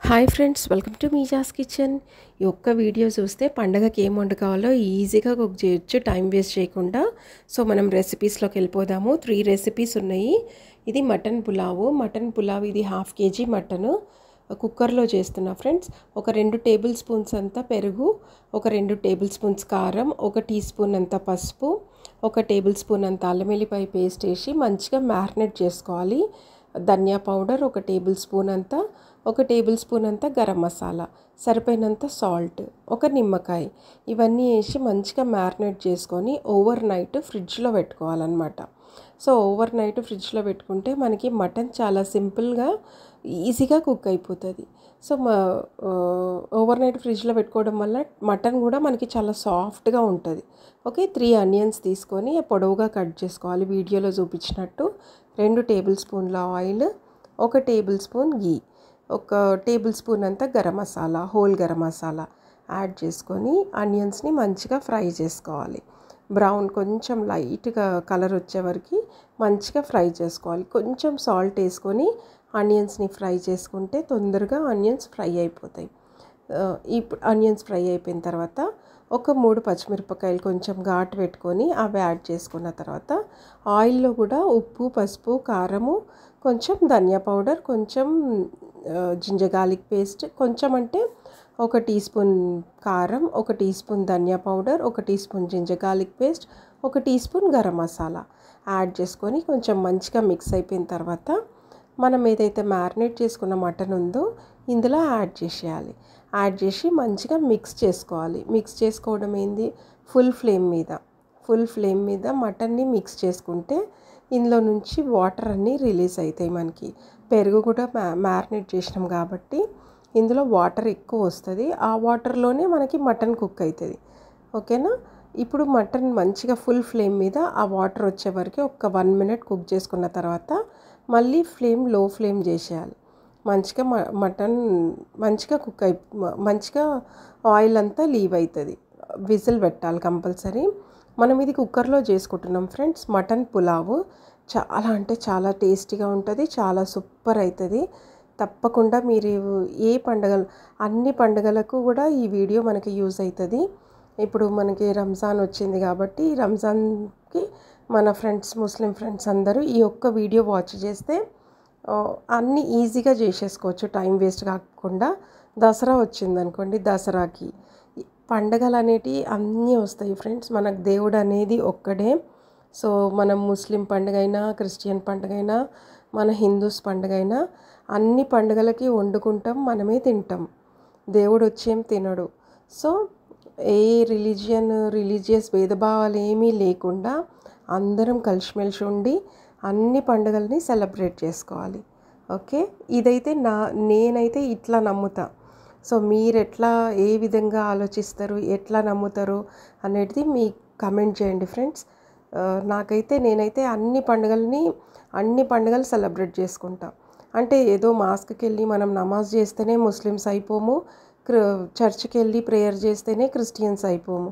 Hi friends, welcome to Meeja's kitchen. ఈ ఒక్క video చూస్తే పండగకి ఏం వండుకోవాలో ఈజీగా కుక్ చేయొచ్చు, టైం వేస్ట్ చేయకుండా. సో మనం రెసిపీస్లోకి వెళ్ళిపోదాము. 3 రెసిపీస్ ఉన్నాయి. ఇది మటన్ పులావ్. ఇది 1/2 kg మటను కుక్కర్లో చేస్తున్నా ఫ్రెండ్స్. ఒక 2 టేబుల్ స్పూన్స్ అంత పెరుగు, ఒక 2 టేబుల్ స్పూన్స్ కారం, 1 టీ స్పూన్ అంత పసుపు, 1 టేబుల్ స్పూన్ అంత అల్లం వెల్లిపాయ పేస్ట్ వేసి మంచిగా మ్యారినేట్ చేసుకోవాలి. ధనియా పౌడర్ 1 టేబుల్ స్పూన్ అంత, 1 టేబుల్ స్పూన్ అంత గరం మసాలా, సరిపోయినంత సాల్ట్, 1 నిమ్మకాయ, ఇవన్నీ వేసి మంచిగా మ్యారినేట్ చేసుకొని ఓవర్ నైట్ ఫ్రిడ్జ్లో పెట్టుకోవాలన్నమాట. సో ఓవర్ నైట్ ఫ్రిడ్జ్లో పెట్టుకుంటే మనకి మటన్ చాలా సింపుల్గా ఈజీగా కుక్ అయిపోతుంది. సో ఓవర్ నైట్ ఫ్రిడ్జ్లో పెట్టుకోవడం వల్ల మటన్ కూడా మనకి చాలా సాఫ్ట్గా ఉంటుంది. ఓకే, 3 ఆనియన్స్ తీసుకొని పొడవుగా కట్ చేసుకోవాలి వీడియోలో చూపించినట్టు. 2 టేబుల్ స్పూన్ల ఆయిల్, 1 టేబుల్ స్పూన్ గీ, 1 టేబుల్ స్పూన్ అంత గరం మసాలా, హోల్ గరం మసాలా యాడ్ చేసుకొని ఆనియన్స్ని మంచిగా ఫ్రై చేసుకోవాలి. బ్రౌన్ కొంచెం లైట్గా కలర్ వచ్చే వరకు మంచిగా ఫ్రై చేసుకోవాలి. కొంచెం సాల్ట్ వేసుకొని ఆనియన్స్ని ఫ్రై చేసుకుంటే తొందరగా ఆనియన్స్ ఫ్రై అయిపోతాయి. ఇప్పుడు ఆనియన్స్ ఫ్రై అయిపోయిన తర్వాత ఒక 3 పచ్చిమిరపకాయలు కొంచెం ఘాటు పెట్టుకొని అవి యాడ్ చేసుకున్న తర్వాత ఆయిల్లో కూడా ఉప్పు, పసుపు, కారము, కొంచెం ధనియా పౌడర్, కొంచెం జింజర్ గార్లిక్ పేస్ట్, కొంచెం అంటే 1 టీ స్పూన్ కారం, 1 టీ స్పూన్ ధనియా powder, 1 teaspoon ginger garlic paste, 1 teaspoon garam masala add చేసుకొని కొంచెం మంచిగా మిక్స్ అయిపోయిన తర్వాత మనం ఏదైతే మ్యారినేట్ చేసుకున్న మటన్ ఉందో ఇందులో యాడ్ చేసేయాలి. యాడ్ చేసి మంచిగా మిక్స్ చేసుకోవాలి. మిక్స్ చేసుకోవడం ఏంది, ఫుల్ ఫ్లేమ్ మీద మటన్ని మిక్స్ చేసుకుంటే ఇందులో నుంచి వాటర్ అన్నీ రిలీజ్ అవుతాయి. మనకి పెరుగు కూడా మ్యారినేట్ చేసినాం కాబట్టి ఇందులో వాటర్ ఎక్కువ వస్తుంది. ఆ వాటర్లోనే మనకి మటన్ కుక్ అవుతుంది. ఓకేనా. ఇప్పుడు మటన్ మంచిగా ఫుల్ ఫ్లేమ్ మీద ఆ వాటర్ వచ్చే వరకు ఒక 1 minute కుక్ చేసుకున్న తర్వాత మళ్ళీ లో ఫ్లేమ్ చేసేయాలి. మంచిగా మటన్ మంచిగా కుక్ మంచిగా ఆయిల్ అంతా లీవ్ అవుతుంది. విజిల్ పెట్టాలి కంపల్సరీ. మనం ఇది కుక్కర్లో చేసుకుంటున్నాం ఫ్రెండ్స్. మటన్ పులావ్ చాలా అంటే చాలా టేస్టీగా ఉంటుంది, చాలా సూపర్ అవుతుంది. తప్పకుండా మీరు అన్ని పండుగలకు కూడా ఈ వీడియో మనకి యూజ్ అవుతుంది. ఇప్పుడు మనకి రంజాన్ వచ్చింది కాబట్టి రంజాన్కి మన ముస్లిం ఫ్రెండ్స్ అందరూ ఈ ఒక్క వీడియో వాచ్ చేస్తే అన్నీ ఈజీగా చేసేసుకోవచ్చు, టైం వేస్ట్ కాకుండా. దసరా వచ్చిందనుకోండి, దసరాకి పండగలు అనేటివి అన్నీ వస్తాయి ఫ్రెండ్స్. మనకు దేవుడు అనేది ఒక్కడే. సో మనం ముస్లిం పండుగ అయినా, క్రిస్టియన్ పండుగ అయినా, మన హిందూస్ పండుగ అయినా అన్ని పండుగలకి వండుకుంటాం, మనమే తింటాం. దేవుడు వచ్చేం తినడు. సో ఏ రిలీజియస్ భేదభావాలు ఏమీ లేకుండా అందరం కలిసిమెలిసి ఉండి అన్ని పండుగల్ని సెలబ్రేట్ చేసుకోవాలి. ఓకే, ఇదైతే నేనైతే ఇట్లా నమ్ముతా. సో మీరు ఏ విధంగా ఆలోచిస్తారు, ఎట్లా నమ్ముతారు అనేది మీ కమెంట్ చేయండి ఫ్రెండ్స్. నేనైతే అన్ని పండుగలు సెలబ్రేట్ చేసుకుంటా. అంటే ఏదో మాస్క్కి వెళ్ళి మనం నమాజ్ చేస్తేనే ముస్లిమ్స్ అయిపోము, చర్చ్కి వెళ్ళి ప్రేయర్ చేస్తేనే క్రిస్టియన్స్ అయిపోము.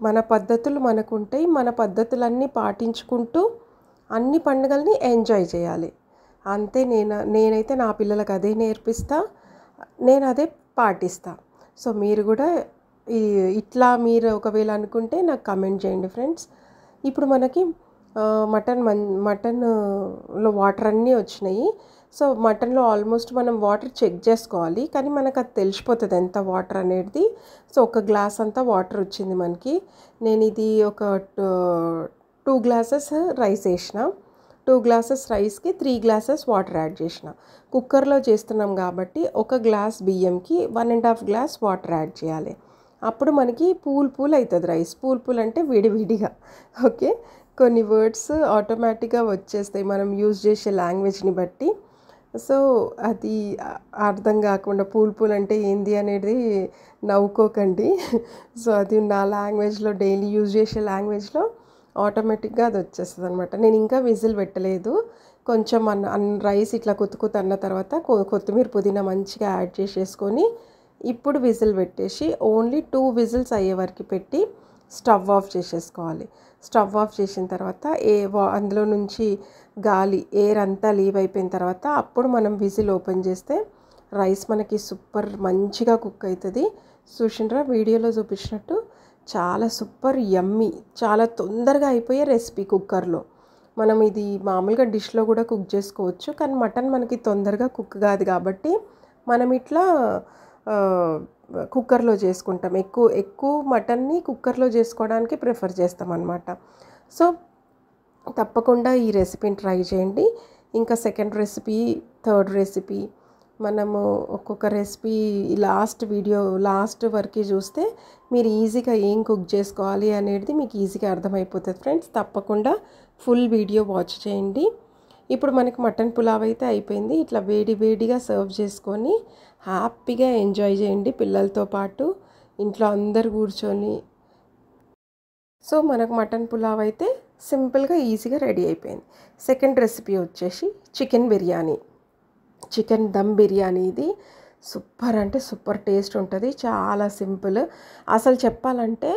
మన పద్ధతులు మనకుంటాయి. మన పద్ధతులన్నీ పాటించుకుంటూ అన్ని పండుగల్ని ఎంజాయ్ చేయాలి. అంతే. నేనైతే నా పిల్లలకు అదే నేర్పిస్తా, నేను అదే పాటిస్తా. సో మీరు కూడా మీరు ఒకవేళ అనుకుంటే నాకు కమెంట్ చేయండి ఫ్రెండ్స్. ఇప్పుడు మనకి మటన్లో వాటర్ అన్నీ వచ్చినాయి. సో మటన్లో ఆల్మోస్ట్ మనం వాటర్ చెక్ చేసుకోవాలి, కానీ మనకు అది తెలిసిపోతుంది ఎంత వాటర్ అనేది. సో 1 గ్లాస్ అంతా వాటర్ వచ్చింది మనకి. నేను ఇది ఒక 2 glasses రైస్ వేసిన. 2 glasses రైస్కి 3 glasses వాటర్ యాడ్ చేసిన. కుక్కర్లో చేస్తున్నాం కాబట్టి 1 గ్లాస్ బియ్యంకి 1.5 glass వాటర్ యాడ్ చేయాలి. అప్పుడు మనకి పూల్ అవుతుంది రైస్. పూల్ అంటే విడివిడిగా. ఓకే, కొన్ని వర్డ్స్ ఆటోమేటిక్గా వచ్చేస్తాయి మనం యూజ్ చేసే లాంగ్వేజ్ని బట్టి. సో అది అర్థం కాకుండా పూల్ అంటే ఏంది అనేది నవ్వుకోకండి. సో అది నా లాంగ్వేజ్లో, డైలీ యూజ్ చేసే లాంగ్వేజ్లో ఆటోమేటిక్గా అది వచ్చేస్తుంది అనమాట. నేను ఇంకా విజిల్ పెట్టలేదు. కొంచెం రైస్ ఇట్లా అన్న తర్వాత కొత్తిమీర, పుదీనా మంచిగా యాడ్ చేసేసుకొని ఇప్పుడు విజిల్ పెట్టేసి ఓన్లీ 2 విజిల్స్ అయ్యే వరకు పెట్టి స్టవ్ ఆఫ్ చేసేసుకోవాలి. స్టవ్ ఆఫ్ చేసిన తర్వాత అందులో నుంచి ఎయిర్ అంతా లీవ్ అయిపోయిన తర్వాత అప్పుడు మనం విజిల్ ఓపెన్ చేస్తే రైస్ మనకి సూపర్ మంచిగా కుక్ అవుతుంది. చూసిండ్రా వీడియోలో చూపించినట్టు చాలా సూపర్ యమ్మీ, చాలా తొందరగా అయిపోయే రెసిపీ కుక్కర్లో. మనం ఇది మామూలుగా డిష్లో కూడా కుక్ చేసుకోవచ్చు, కానీ మటన్ మనకి తొందరగా కుక్ కాదు కాబట్టి మనం ఇట్లా కుక్కర్లో చేసుకుంటాం. ఎక్కువ మటన్ని కుక్కర్లో చేసుకోవడానికి ప్రిఫర్ చేస్తాం అన్నమాట. సో తప్పకుండా ఈ రెసిపీని ట్రై చేయండి. ఇంకా సెకండ్ రెసిపీ, థర్డ్ రెసిపీ, మనము ఒక్కొక్క రెసిపీ లాస్ట్ వరకు చూస్తే మీరు ఈజీగా ఏం కుక్ చేసుకోవాలి అనేది మీకు ఈజీగా అర్థమైపోతుంది ఫ్రెండ్స్. తప్పకుండా ఫుల్ వీడియో వాచ్ చేయండి. ఇప్పుడు మనకి మటన్ పులావ్ అయితే అయిపోయింది. ఇట్లా వేడిగా సర్వ్ చేసుకొని హ్యాపీగా ఎంజాయ్ చేయండి పిల్లలతో పాటు, ఇంట్లో అందరు కూర్చొని. సో మనకు మటన్ పులావ్ అయితే సింపుల్గా ఈజీగా రెడీ అయిపోయింది. సెకండ్ రెసిపీ వచ్చేసి చికెన్ బిర్యానీ, చికెన్ దమ్ బిర్యానీ. ఇది సూపర్ అంటే సూపర్ టేస్ట్ ఉంటుంది, చాలా సింపుల్. అసలు చెప్పాలంటే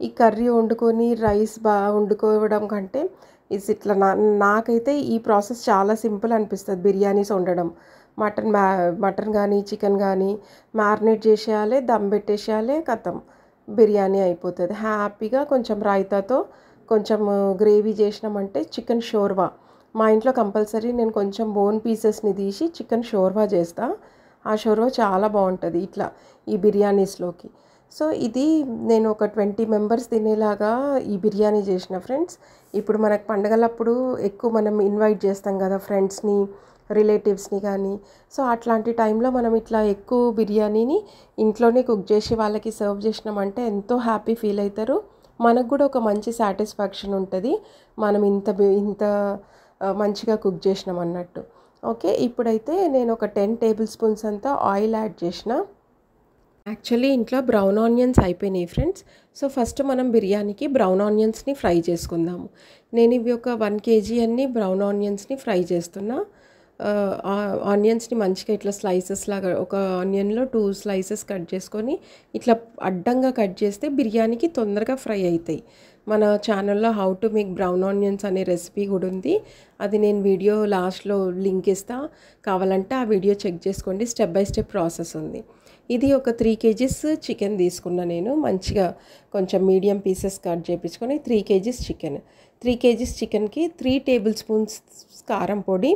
ఈ కర్రీ వండుకొని రైస్ వండుకోవడం కంటే ఇట్లా నాకైతే ఈ ప్రాసెస్ చాలా సింపుల్ అనిపిస్తుంది. బిర్యానీస్ వండడం, మటన్ కానీ చికెన్ కానీ మ్యారినేట్ చేసేయాలి, దమ్ పెట్టేసేయాలి, కథం బిర్యానీ అయిపోతుంది హ్యాపీగా. కొంచెం రైతాతో కొంచెం గ్రేవీ చేసినామంటే చికెన్ షోర్వా. మా ఇంట్లో కంపల్సరీ నేను కొంచెం బోన్ పీసెస్ని తీసి చికెన్ షోర్వా చేస్తా. ఆ షోర్వా చాలా బాగుంటుంది ఇట్లా ఈ బిర్యానీస్లోకి. సో ఇది నేను ఒక 20 మెంబర్స్ తినేలాగా ఈ బిర్యానీ చేసిన ఫ్రెండ్స్. ఇప్పుడు మనకు పండగలప్పుడు ఎక్కువ మనం ఇన్వైట్ చేస్తాం కదా ఫ్రెండ్స్ని, రిలేటివ్స్ని కానీ. సో అట్లాంటి టైంలో మనం ఇట్లా ఎక్కువ బిర్యానీని ఇంట్లోనే కుక్ చేసి వాళ్ళకి సర్వ్ చేసినామంటే ఎంతో హ్యాపీ ఫీల్ అవుతారు. మనకు కూడా ఒక మంచి సాటిస్ఫాక్షన్ ఉంటుంది, మనం ఇంత మంచిగా కుక్ చేసినాం అన్నట్టు. ఓకే, ఇప్పుడైతే నేను ఒక 10 టేబుల్ స్పూన్స్ అంతా ఆయిల్ యాడ్ చేసిన. యాక్చువల్లీ ఇంట్లో బ్రౌన్ ఆనియన్స్ అయిపోయినాయి ఫ్రెండ్స్. సో ఫస్ట్ మనం బిర్యానీకి బ్రౌన్ ఆనియన్స్ని ఫ్రై చేసుకుందాము. నేను ఇవి ఒక 1 kg అన్ని బ్రౌన్ ఆనియన్స్ని ఫ్రై చేస్తున్నా. ఆనియన్స్ని మంచిగా ఇట్లా స్లైసెస్ లాగా, ఒక ఆనియన్లో 2 స్లైసెస్ కట్ చేసుకొని ఇట్లా అడ్డంగా కట్ చేస్తే బిర్యానీకి తొందరగా ఫ్రై అవుతాయి. మన ఛానల్లో how to make brown onions అనే రెసిపీ కూడా ఉంది, అది నేను వీడియో లాస్ట్లో లింక్ ఇస్తా, కావాలంటే ఆ వీడియో చెక్ చేసుకోండి. స్టెప్ బై స్టెప్ ప్రాసెస్ ఉంది. ఇది ఒక 3 kgs చికెన్ తీసుకున్నా నేను, మంచిగా కొంచెం మీడియం పీసెస్ కట్ చేయించుకొని 3 kgs చికెన్. 3 kgs చికెన్కి 3 టేబుల్ స్పూన్స్ కారం పొడి,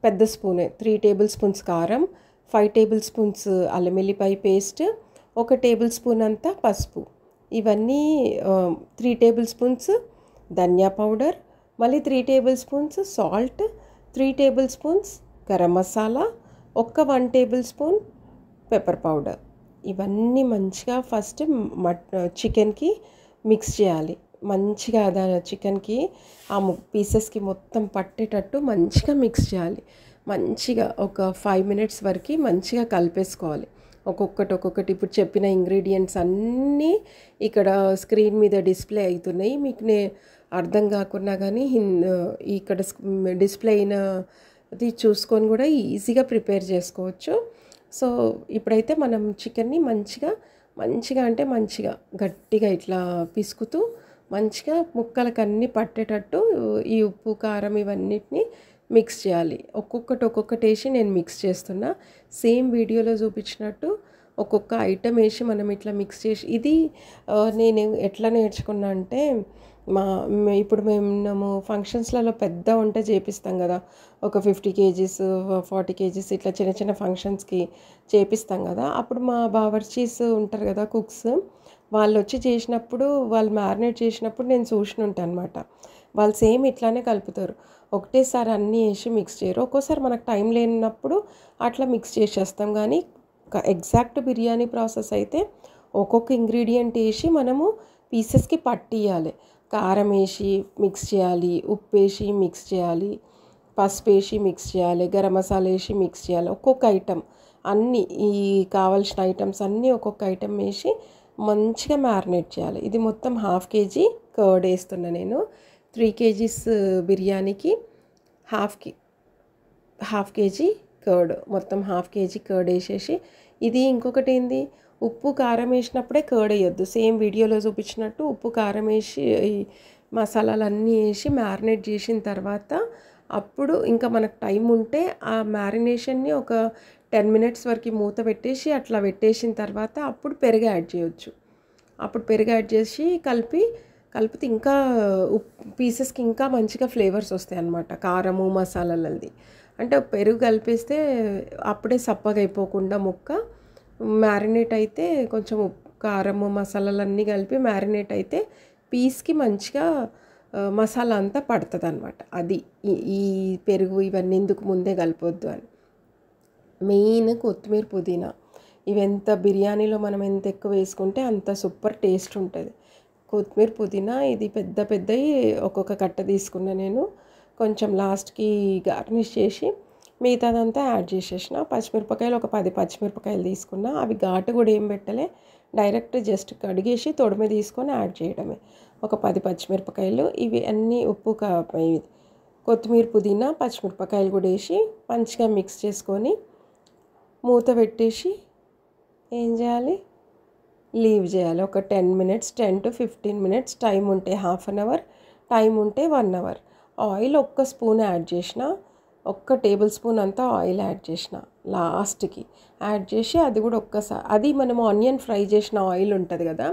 పెద్ద స్పూనే 3 టేబుల్ స్పూన్స్ కారం, 5 టేబుల్ స్పూన్స్ అల్లం వెల్లిపాయ పేస్ట్, 1 టేబుల్ స్పూన్ అంతా పసుపు, ఇవన్నీ 3 టేబుల్ స్పూన్స్ ధనియా పౌడర్, మళ్ళీ 3 table spoons salt, 3 table spoons garam masala, 1 table spoon pepper powder. ఇవన్నీ మంచిగా ఫస్ట్ చికెన్కి మిక్స్ చేయాలి. మంచిగా చికెన్కి ఆ పీసెస్కి మొత్తం పట్టేటట్టు మంచిగా మిక్స్ చేయాలి. మంచిగా ఒక 5 మినిట్స్ వరకు మంచిగా కలిపేసుకోవాలి. ఒక్కొక్కటి ఇప్పుడు చెప్పిన ఇంగ్రీడియంట్స్ అన్నీ ఇక్కడ స్క్రీన్ మీద డిస్ప్లే అవుతున్నాయి. మీకు అర్థం కాకున్నా కానీ ఇక్కడ డిస్ప్లే అయినది చూసుకొని కూడా ఈజీగా ప్రిపేర్ చేసుకోవచ్చు. సో ఇప్పుడైతే మనం చికెన్ని మంచిగా అంటే మంచిగా గట్టిగా ఇట్లా పిసుకుతూ మంచిగా ముక్కలకి అన్నీ పట్టేటట్టు ఈ ఉప్పు కారం ఇవన్నిటిని మిక్స్ చేయాలి. ఒక్కొక్కటి వేసి నేను మిక్స్ చేస్తున్నా. సేమ్ వీడియోలో చూపించినట్టు ఒక్కొక్క ఐటెం వేసి మనం ఇట్లా మిక్స్ చేసి, ఇది నేను ఎట్లా నేర్చుకున్నా అంటే ఇప్పుడు మేము ఫంక్షన్స్లలో పెద్ద వంట చేపిస్తాం కదా, ఒక 50 kgs 40 kgs ఇట్లా చిన్న ఫంక్షన్స్కి చేపిస్తాం కదా. అప్పుడు మా బావర్చీస్ ఉంటారు కదా, కుక్స్, వాళ్ళు వచ్చి చేసినప్పుడు, వాళ్ళు మ్యారినేట్ చేసినప్పుడు నేను చూసి ఉంటాను అనమాట. వాళ్ళు సేమ్ ఇట్లానే కలుపుతారు, ఒకటేసారి అన్నీ వేసి మిక్స్ చేయరు. ఒక్కోసారి మనకు టైం లేనప్పుడు అట్లా మిక్స్ చేసేస్తాం. కానీ ఎగ్జాక్ట్ బిర్యానీ ప్రాసెస్ అయితే ఒక్కొక్క ఇంగ్రీడియంట్ వేసి మనము పీసెస్కి పట్టియాలి. కారం వేసి మిక్స్ చేయాలి, ఉప్పు వేసి మిక్స్ చేయాలి, పసుపు వేసి మిక్స్ చేయాలి, గరం మసాలా వేసి మిక్స్ చేయాలి. ఒక్కొక్క ఐటెం అన్నీ, ఈ కావాల్సిన ఐటమ్స్ అన్నీ ఒక్కొక్క ఐటెం వేసి మంచిగా మ్యారినేట్ చేయాలి. ఇది మొత్తం 1/2 kg కర్డ్ వేస్తున్నా నేను. 3 kgs బిర్యానీకి 1/2 kg కర్డ్, మొత్తం 1/2 kg కర్డ్ వేసేసి, ఇది ఇంకొకటి ఏంది, ఉప్పు కారం వేసినప్పుడే కర్డ్ వేయొద్దు. సేమ్ వీడియోలో చూపించినట్టు ఉప్పు కారం వేసి మసాలాలన్నీ వేసి మ్యారినేట్ చేసిన తర్వాత అప్పుడు ఇంకా మనకు టైం ఉంటే ఆ మ్యారినేషన్ని ఒక 10 మినిట్స్ వరకు మూత పెట్టేసి అట్లా పెట్టేసిన తర్వాత అప్పుడు పెరుగు యాడ్ చేయొచ్చు. అప్పుడు పెరుగు యాడ్ చేసి కలిపితే ఇంకా పీసెస్కి ఇంకా మంచిగా ఫ్లేవర్స్ వస్తాయి అన్నమాట. కారము మసాలాలది అంటే పెరుగు కలిపేస్తే అప్పుడే సప్పగా అయిపోకుండా ముక్క మ్యారినేట్ అయితే కొంచెం కారము మసాలాలన్నీ కలిపి మ్యారినేట్ అయితే పీస్కి మంచిగా మసాలా అంతా పడుతుంది అనమాట. అది ఈ పెరుగు ఇవన్నీ ఎందుకు ముందే కలిపొద్దు అని. మెయిన్ కొత్తిమీర పుదీనా ఇవి ఎంత బిర్యానీలో మనం ఎంత ఎక్కువ వేసుకుంటే అంత సూపర్ టేస్ట్ ఉంటుంది. కొత్తిమీర పుదీనా ఇది పెద్దవి ఒక్కొక్క కట్ట తీసుకున్నా నేను. కొంచెం లాస్ట్కి గార్నిష్ చేసి మిగతాదంతా యాడ్ చేసేసిన. పచ్చిమిరపకాయలు ఒక 10 పచ్చిమిరపకాయలు తీసుకున్నా. అవి ఘాటు కూడా ఏం పెట్టలే, డైరెక్ట్ జస్ట్ కడిగేసి తొడిమె తీసుకొని యాడ్ చేయడమే. ఒక 10 పచ్చిమిరపకాయలు ఇవి అన్నీ ఉప్పు కొత్తిమీర పుదీనా పచ్చిమిరపకాయలు కూడా వేసి మంచిగా మిక్స్ చేసుకొని మూత పెట్టేసి ఏం చేయాలి, లీవ్ చేయాలి ఒక 10 మినిట్స్, 10 to 15 మినిట్స్. టైం ఉంటే హాఫ్ అన్ అవర్, టైం ఉంటే 1 అవర్. ఆయిల్ ఒక్క స్పూన్ యాడ్ చేసిన, ఒక్క టేబుల్ స్పూన్ అంతా ఆయిల్ యాడ్ చేసిన లాస్ట్కి యాడ్ చేసి అది కూడా ఒక్కసారి అది మనం ఆనియన్ ఫ్రై చేసిన ఆయిల్ ఉంటుంది కదా.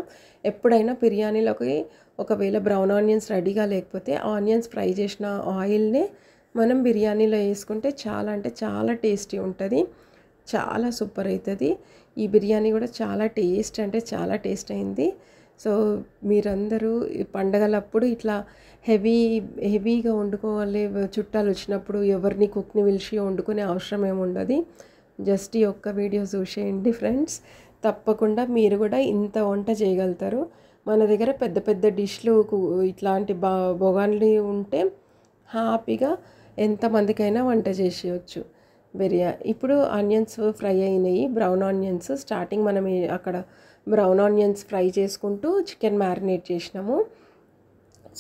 ఎప్పుడైనా బిర్యానీలోకి ఒకవేళ బ్రౌన్ ఆనియన్స్ రెడీగా లేకపోతే ఆనియన్స్ ఫ్రై చేసిన ఆయిల్నే మనం బిర్యానీలో వేసుకుంటే చాలా అంటే చాలా టేస్టీ ఉంటుంది, చాలా సూపర్ అవుతుంది. ఈ బిర్యానీ కూడా చాలా టేస్ట్ అంటే చాలా టేస్ట్ అయింది. సో మీరందరూ ఈ పండగలప్పుడు ఇట్లా హెవీగా వండుకోవాలి, చుట్టాలు వచ్చినప్పుడు ఎవరిని కుక్ని పిలిచి వండుకునే అవసరం ఏమి ఉండదు. జస్ట్ ఈ ఒక్క వీడియో చూసేయండి ఫ్రెండ్స్, తప్పకుండా మీరు కూడా ఇంత వంట చేయగలుగుతారు. మన దగ్గర పెద్ద పెద్ద డిష్లు ఇట్లాంటి బొగాన్లు ఉంటే హ్యాపీగా ఎంతమందికైనా వంట చేసేయచ్చు బిర్యానీ. ఇప్పుడు ఆనియన్స్ ఫ్రై అయినాయి, బ్రౌన్ ఆనియన్స్. స్టార్టింగ్ మనం అక్కడ బ్రౌన్ ఆనియన్స్ ఫ్రై చేసుకుంటూ చికెన్ మ్యారినేట్ చేసినాము.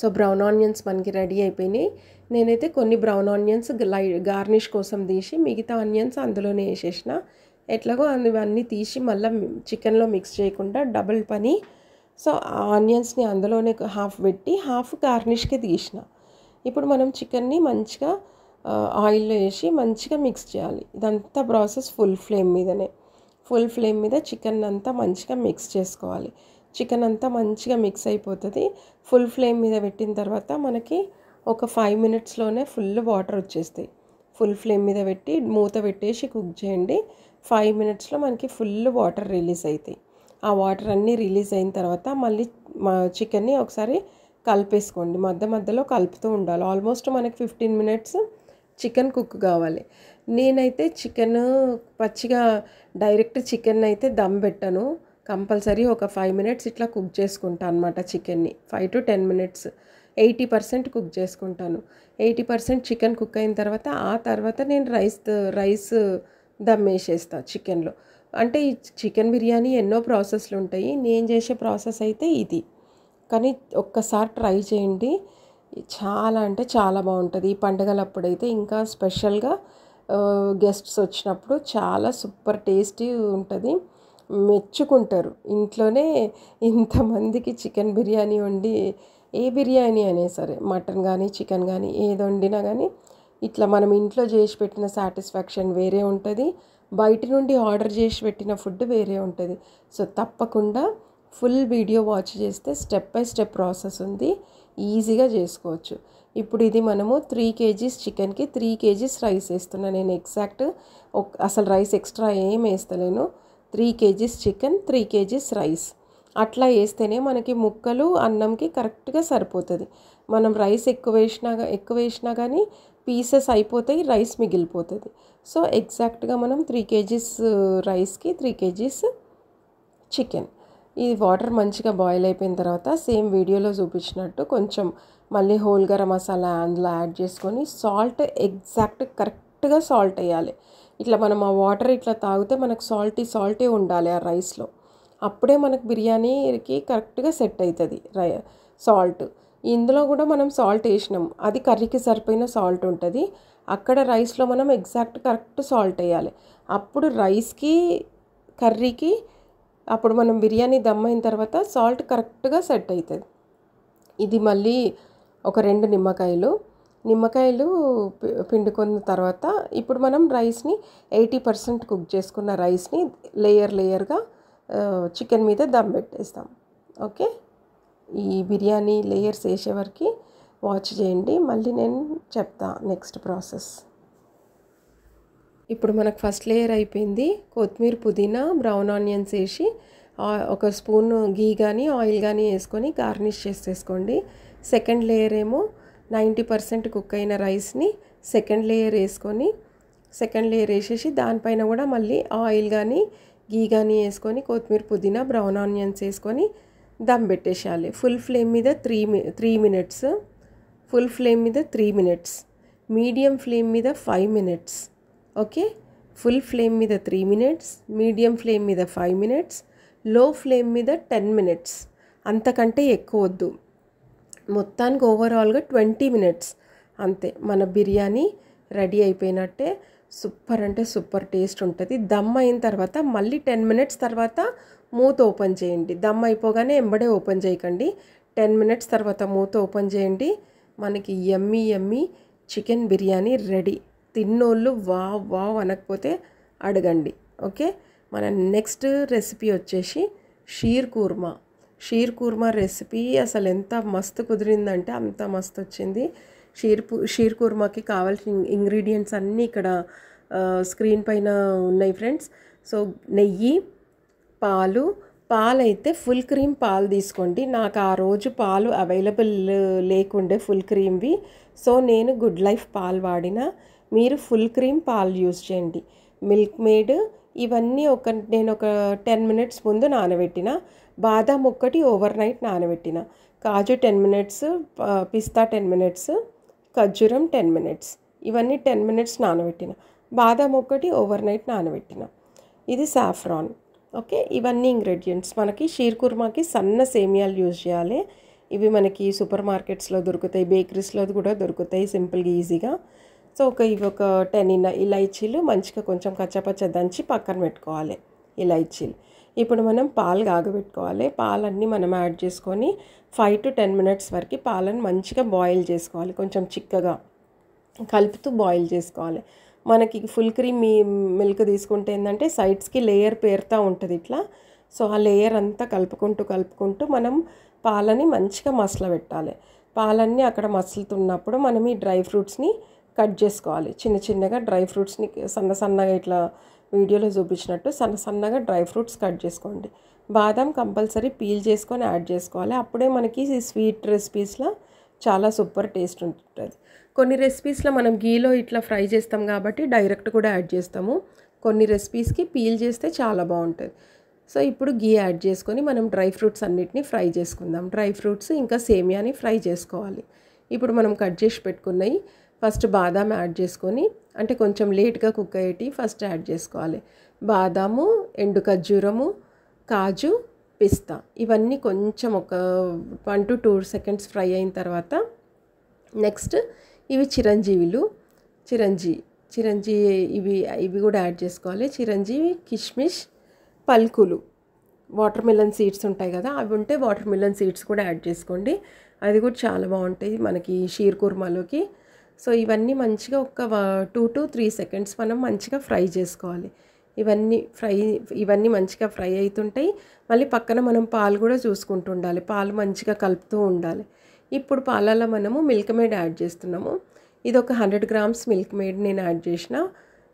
సో బ్రౌన్ ఆనియన్స్ మనకి రెడీ అయిపోయినాయి. నేనైతే కొన్ని బ్రౌన్ ఆనియన్స్ గార్నిష్ కోసం తీసి మిగతా ఆనియన్స్ అందులోనే వేసేసిన. ఎట్లాగో అవన్నీ తీసి మళ్ళీ చికెన్లో మిక్స్ చేయకుండా డబుల్ పని. సో ఆనియన్స్ని అందులోనే హాఫ్ పెట్టి హాఫ్ గార్నిష్కి తీసిన. ఇప్పుడు మనం చికెన్ని మంచిగా ఆయిల్లో వేసి మంచిగా మిక్స్ చేయాలి. ఇదంతా ప్రాసెస్ ఫుల్ ఫ్లేమ్ మీద చికెన్ అంతా మంచిగా మిక్స్ చేసుకోవాలి. చికెన్ అంతా మంచిగా మిక్స్ అయిపోతుంది. ఫుల్ ఫ్లేమ్ మీద పెట్టిన తర్వాత మనకి ఒక 5 మినిట్స్లోనే ఫుల్ వాటర్ వచ్చేస్తాయి. ఫుల్ ఫ్లేమ్ మీద పెట్టి మూత పెట్టేసి కుక్ చేయండి. 5 మినిట్స్లో మనకి ఫుల్ వాటర్ రిలీజ్ అవుతాయి. ఆ వాటర్ అన్నీ రిలీజ్ అయిన తర్వాత మళ్ళీ చికెన్ని ఒకసారి కలిపేసుకోండి. మధ్యలో కలుపుతూ ఉండాలి. ఆల్మోస్ట్ మనకి 15 మినిట్స్ చికెన్ కుక్ కావాలి. నేనైతే చికెన్ పచ్చిగా డైరెక్ట్ చికెన్ అయితే దమ్ పెట్టను. కంపల్సరీ ఒక 5 మినిట్స్ ఇట్లా కుక్ చేసుకుంటాను అనమాట. చికెన్ని 5 to 10 మినిట్స్ 80% కుక్ చేసుకుంటాను. 80% చికెన్ కుక్ అయిన తర్వాత ఆ తర్వాత నేను రైస్ దమ్ వేసేస్తాను చికెన్లో. అంటే ఈ చికెన్ బిర్యానీ ఎన్నో ప్రాసెస్లు ఉంటాయి, నేను చేసే ప్రాసెస్ అయితే ఇది. కానీ ఒక్కసారి ట్రై చేయండి, చాలా అంటే చాలా బాగుంటుంది. ఈ పండుగలప్పుడైతే ఇంకా స్పెషల్గా గెస్ట్స్ వచ్చినప్పుడు చాలా సూపర్ టేస్టీ ఉంటుంది, మెచ్చుకుంటారు. ఇంట్లోనే ఇంతమందికి చికెన్ బిర్యానీ వండి, ఏ బిర్యానీ అయినా సరే మటన్ కానీ చికెన్ కానీ ఏది వండినా కానీ ఇట్లా మనం ఇంట్లో చేసి పెట్టిన సాటిస్ఫాక్షన్ వేరే ఉంటుంది, బయట నుండి ఆర్డర్ చేసి పెట్టిన ఫుడ్ వేరే ఉంటుంది. సో తప్పకుండా ఫుల్ వీడియో వాచ్ చేస్తే స్టెప్ బై స్టెప్ ప్రాసెస్ ఉంది, ఈజీగా చేసుకోవచ్చు. ఇప్పుడు ఇది మనము 3 kgs చికెన్కి 3 kgs రైస్ వేస్తున్నా నేను. ఎగ్జాక్ట్ అసలు రైస్ ఎక్స్ట్రా ఏం వేస్తలేను. 3 kgs చికెన్ 3 kgs రైస్ అట్లా వేస్తేనే మనకి ముక్కలు అన్నంకి కరెక్ట్గా సరిపోతుంది. మనం రైస్ ఎక్కువ వేసినా కానీ పీసెస్ అయిపోతాయి, రైస్ మిగిలిపోతుంది. సో ఎగ్జాక్ట్గా మనం 3 kgs రైస్కి 3 kgs చికెన్. ఈ వాటర్ మంచిగా బాయిల్ అయిపోయిన తర్వాత సేమ్ వీడియోలో చూపించినట్టు కొంచెం మళ్ళీ హోల్ గరం మసాలా అందులో యాడ్ చేసుకొని సాల్ట్ ఎగ్జాక్ట్ కరెక్ట్గా సాల్ట్ వేయాలి. ఇట్లా మనం ఆ వాటర్ ఇట్లా తాగితే మనకు సాల్టే ఉండాలి ఆ రైస్లో. అప్పుడే మనకు బిర్యానీకి కరెక్ట్గా సెట్ అవుతుంది సాల్ట్. ఇందులో కూడా మనం సాల్ట్ వేసినాం, అది కర్రీకి సరిపోయిన సాల్ట్ ఉంటుంది. అక్కడ రైస్లో మనం ఎగ్జాక్ట్ కరెక్ట్ సాల్ట్ వేయాలి. అప్పుడు రైస్కి కర్రీకి అప్పుడు మనం బిర్యానీ దమ్ అయిన తర్వాత సాల్ట్ కరెక్ట్గా సెట్ అవుతుంది. ఇది మళ్ళీ ఒక 2 నిమ్మకాయలు నిమ్మకాయలు పిండుకున్న తర్వాత ఇప్పుడు మనం రైస్ని 80% కుక్ చేసుకున్న రైస్ని లేయర్గా చికెన్ మీద దమ్ పెట్టేస్తాం. ఓకే, ఈ బిర్యానీ లేయర్స్ వేసే వరకు వాచ్ చేయండి, మళ్ళీ నేను చెప్తా నెక్స్ట్ ప్రాసెస్. ఇప్పుడు మనకు ఫస్ట్ లేయర్ అయిపోయింది. కొత్తిమీర, పుదీనా, బ్రౌన్ ఆనియన్స్ వేసి ఒక స్పూన్ గీ కానీ ఆయిల్ కానీ వేసుకొని గార్నిష్ చేసేసుకోండి. సెకండ్ లేయర్ ఏమో 90% కుక్ అయిన రైస్ని సెకండ్ లేయర్ వేసేసి దానిపైన కూడా మళ్ళీ ఆయిల్ కానీ గీ కానీ వేసుకొని కొత్తిమీర, పుదీనా, బ్రౌన్ ఆనియన్స్ వేసుకొని దమ్ పెట్టేసేయాలి. ఫుల్ ఫ్లేమ్ మీద 3 మినిట్స్, ఫుల్ ఫ్లేమ్ మీద 3 మినిట్స్, మీడియం ఫ్లేమ్ మీద 5 మినిట్స్. ఓకే, ఫుల్ ఫ్లేమ్ మీద 3 మినిట్స్, మీడియం ఫ్లేమ్ మీద 5 మినిట్స్, లో ఫ్లేమ్ మీద 10 మినిట్స్. అంతకంటే ఎక్కువ వద్దు. మొత్తానికి ఓవరాల్గా 20 మినిట్స్ అంతే. మన బిర్యానీ రెడీ అయిపోయినట్టే. సూపర్ అంటే సూపర్ టేస్ట్ ఉంటుంది. దమ్ అయిన తర్వాత మళ్ళీ 10 మినిట్స్ తర్వాత మూత ఓపెన్ చేయండి. దమ్ అయిపోగానే ఎంబడే ఓపెన్ చేయకండి. 10 మినిట్స్ తర్వాత మూత ఓపెన్ చేయండి. మనకి యమ్మీ చికెన్ బిర్యానీ రెడీ. తిన్నోళ్ళు వావ్ అనకపోతే అడగండి. ఓకే, మన నెక్స్ట్ రెసిపీ వచ్చేసి షీర్ కుర్మా రెసిపీ. అసలు ఎంత మస్తు కుదిరిందంటే అంత మస్తు వచ్చింది. షీర్ కుర్మాకి కావాల్సిన ఇంగ్రీడియంట్స్ అన్నీ ఇక్కడ స్క్రీన్ పైన ఉన్నాయి ఫ్రెండ్స్. సో నెయ్యి, పాలైతే ఫుల్ క్రీమ్ పాలు తీసుకోండి. నాకు ఆ రోజు పాలు అవైలబుల్ లేకుండే ఫుల్ క్రీమ్వి, సో నేను గుడ్ లైఫ్ పాలు వాడిన. మీరు ఫుల్ క్రీమ్ పాలు యూజ్ చేయండి. మిల్క్ మేడ్ ఇవన్నీ నేను ఒక 10 మినిట్స్ ముందు నానబెట్టిన. బాదాం ఒక్కటి ఓవర్ నైట్ నానబెట్టిన. కాజు 10 మినిట్స్, పిస్తా 10 మినిట్స్, ఖర్జూరం 10 మినిట్స్, ఇవన్నీ 10 మినిట్స్ నానబెట్టిన. బాదాం ఒక్కటి ఓవర్ నైట్ నానబెట్టిన. ఇది సాఫ్రాన్. ఓకే, ఇవన్నీ ఇంగ్రీడియంట్స్. మనకి షీర్ కుర్మాకి సన్న సేమియాలు యూజ్ చేయాలి. ఇవి మనకి సూపర్ మార్కెట్స్లో దొరుకుతాయి, బేకరీస్లో కూడా దొరుకుతాయి సింపుల్గా ఈజీగా. సో ఇవి ఒక 10 ఇలాచీలు మంచిగా కొంచెం కచ్చపచ్చ దంచి పక్కన పెట్టుకోవాలి ఇలాచీలు. ఇప్పుడు మనం పాలు కాగబెట్టుకోవాలి. పాలన్నీ మనం యాడ్ చేసుకొని 5 to 10 మినిట్స్ వరకు పాలను మంచిగా బాయిల్ చేసుకోవాలి. కొంచెం చిక్కగా కలుపుతూ బాయిల్ చేసుకోవాలి. మనకి ఫుల్ క్రీమ్ మిల్క్ తీసుకుంటే ఏంటంటే సైడ్స్కి లేయర్ పేరుతూ ఉంటుంది ఇట్లా. సో ఆ లేయర్ అంతా కలుపుకుంటూ మనం పాలని మంచిగా మసలబెట్టాలి. పాలన్నీ అక్కడ మసులుతున్నప్పుడు మనం ఈ డ్రై ఫ్రూట్స్ని కట్ చేసుకోవాలి. చిన్నగా డ్రై ఫ్రూట్స్ని సన్నగా ఇట్లా వీడియోలో చూపించినట్టు సన్నగా డ్రై ఫ్రూట్స్ కట్ చేసుకోండి. బాదం కంపల్సరీ పీల్ చేసుకొని యాడ్ చేసుకోవాలి. అప్పుడే మనకి స్వీట్ రెసిపీస్లో చాలా సూపర్ టేస్ట్ ఉంటుంది. కొన్ని రెసిపీస్లో మనం గీలో ఇట్లా ఫ్రై చేస్తాం కాబట్టి డైరెక్ట్ కూడా యాడ్ చేస్తాము. కొన్ని రెసిపీస్కి పీల్ చేస్తే చాలా బాగుంటుంది. సో ఇప్పుడు గీ యాడ్ చేసుకొని మనం డ్రై ఫ్రూట్స్ అన్నిటిని ఫ్రై చేసుకుందాం. డ్రై ఫ్రూట్స్ ఇంకా సేమియాని ఫ్రై చేసుకోవాలి. ఇప్పుడు మనం కట్ చేసి పెట్టుకున్నవి ఫస్ట్ బాదాం యాడ్ చేసుకొని, అంటే కొంచెం లేట్గా కుక్ అయ్యేటి ఫస్ట్ యాడ్ చేసుకోవాలి. బాదాము, ఎండు ఖర్జూరము, కాజు, పిస్తా ఇవన్నీ కొంచెం ఒక 1 to 2 సెకండ్స్ ఫ్రై అయిన తర్వాత నెక్స్ట్ ఇవి చిరంజీ ఇవి కూడా యాడ్ చేసుకోవాలి. చిరంజీవి, కిష్మిష్, పల్కులు, వాటర్ మిలన్ సీడ్స్ ఉంటాయి కదా, అవి ఉంటే వాటర్ మిలన్ సీడ్స్ కూడా యాడ్ చేసుకోండి. అది కూడా చాలా బాగుంటాయి మనకి షీర్ కుర్మాలోకి. సో ఇవన్నీ మంచిగా ఒక 2 to 3 సెకండ్స్ మనం మంచిగా ఫ్రై చేసుకోవాలి. ఇవన్నీ మంచిగా ఫ్రై అవుతుంటాయి. మళ్ళీ పక్కన మనం పాలు కూడా చూసుకుంటూ ఉండాలి. పాలు మంచిగా కలుపుతూ ఉండాలి. ఇప్పుడు పాలలో మనము మిల్క్ మేడ్ యాడ్ చేస్తున్నాము. ఇది ఒక 100 grams మిల్క్ మేడ్ నేను యాడ్ చేసిన.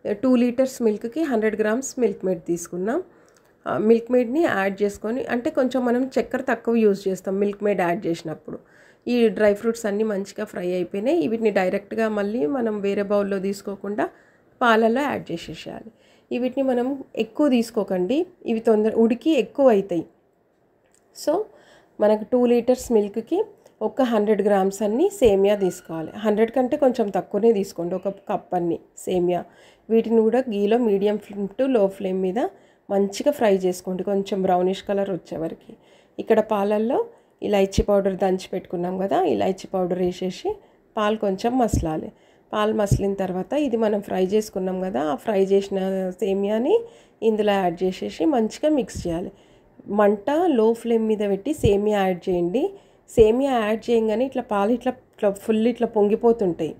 2 లీటర్స్ మిల్క్కి 100 grams మిల్క్ మేడ్ తీసుకున్నాం. మిల్క్ మేడ్ని యాడ్ చేసుకొని, అంటే కొంచెం మనం చక్కెర తక్కువ యూజ్ చేస్తాం మిల్క్ మేడ్ యాడ్ చేసినప్పుడు. ఈ డ్రై ఫ్రూట్స్ అన్నీ మంచిగా ఫ్రై అయిపోయినాయి. వీటిని డైరెక్ట్గా మళ్ళీ మనం వేరే బౌల్లో తీసుకోకుండా పాలల్లో యాడ్ చేసేసేయాలి. వీటిని మనం ఎక్కువ తీసుకోకండి, ఇవి ఉడికి ఎక్కువ అవుతాయి. సో మనకు 2 లీటర్స్ మిల్క్కి ఒక 100 grams అన్ని సేమియా తీసుకోవాలి. 100 కంటే కొంచెం తక్కువనే తీసుకోండి, ఒక కప్ అన్ని సేమియా. వీటిని కూడా గీలో medium flame to low flame మీద మంచిగా ఫ్రై చేసుకోండి, కొంచెం బ్రౌనిష్ కలర్ వచ్చేవరకు. ఇక్కడ పాలల్లో ఇలాచీ పౌడర్ దంచి పెట్టుకున్నాం కదా, ఇలాచీ పౌడర్ వేసేసి పాలు కొంచెం మసలాలి. పాలు మసిలిన తర్వాత ఇది మనం ఫ్రై చేసుకున్నాం కదా, ఆ ఫ్రై చేసిన సేమియాని ఇందులో యాడ్ చేసేసి మంచిగా మిక్స్ చేయాలి. మంట లో ఫ్లేమ్ మీద పెట్టి సేమియా యాడ్ చేయండి. సేమియా యాడ్ చేయగానే ఇట్లా పాలు ఇట్లా ఇట్లా ఫుల్ ఇట్లా పొంగిపోతుంటాయి.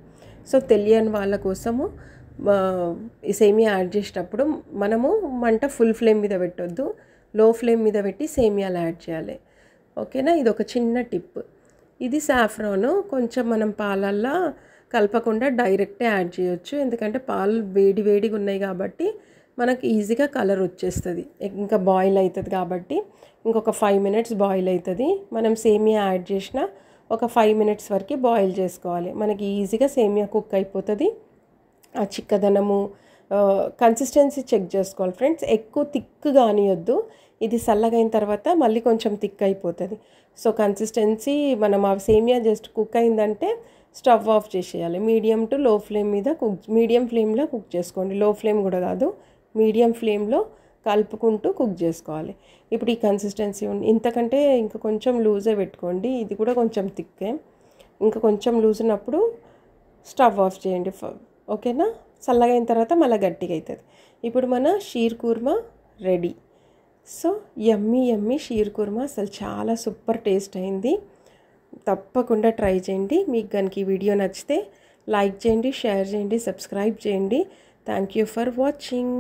సో తెలియని వాళ్ళ కోసము ఈ సేమియా యాడ్ చేసేటప్పుడు మనము మంట ఫుల్ ఫ్లేమ్ మీద పెట్టొద్దు, లో ఫ్లేమ్ మీద పెట్టి సేమియాలు యాడ్ చేయాలి. ఓకేనా, ఇది ఒక చిన్న టిప్. ఇది సాఫ్రాన్ కొంచెం మనం పాలల్లో కలపకుండా డైరెక్టే యాడ్ చేయొచ్చు, ఎందుకంటే పాలు వేడిగా ఉన్నాయి కాబట్టి మనకు ఈజీగా కలర్ వచ్చేస్తుంది. ఇంకా బాయిల్ అవుతుంది కాబట్టి ఇంకొక 5 minutes బాయిల్ అవుతుంది. మనం సేమియా యాడ్ చేసిన ఒక 5 minutes వరకు బాయిల్ చేసుకోవాలి. మనకి ఈజీగా సేమియా కుక్ అయిపోతుంది. ఆ చిక్కదనము కన్సిస్టెన్సీ చెక్ చేసుకోవాలి ఫ్రెండ్స్. ఎక్కువ థిక్ కానియొద్దు, ఇది చల్లగైన తర్వాత మళ్ళీ కొంచెం థిక్ అయిపోతుంది. సో కన్సిస్టెన్సీ మనం ఆ సేమియా జస్ట్ కుక్ అయిందంటే స్టవ్ ఆఫ్ చేసేయాలి. మీడియం టు లో ఫ్లేమ్ మీద మీడియం ఫ్లేమ్లో కుక్ చేసుకోండి, లో ఫ్లేమ్ కూడా కాదు, మీడియం ఫ్లేమ్లో కలుపుకుంటూ కుక్ చేసుకోవాలి. ఇప్పుడు ఈ కన్సిస్టెన్సీ ఇంతకంటే ఇంకా కొంచెం లూజే పెట్టుకోండి, ఇది కూడా కొంచెం థిక్కే. ఇంకా కొంచెం లూజ్ ఉన్నప్పుడు స్టవ్ ఆఫ్ చేయండి. ఓకేనా, చల్లగైన తర్వాత మళ్ళీ గట్టిగా అవుతుంది. ఇప్పుడు మన sheer khurma ready. So yummy sheer khurma అసలు చాలా సూపర్ టేస్ట్ అయింది. తప్పకుండా ట్రై చేయండి. మీకు కనుక ఈ వీడియో నచ్చితే లైక్ చేయండి, షేర్ చేయండి, సబ్స్క్రైబ్ చేయండి. Thank you for watching.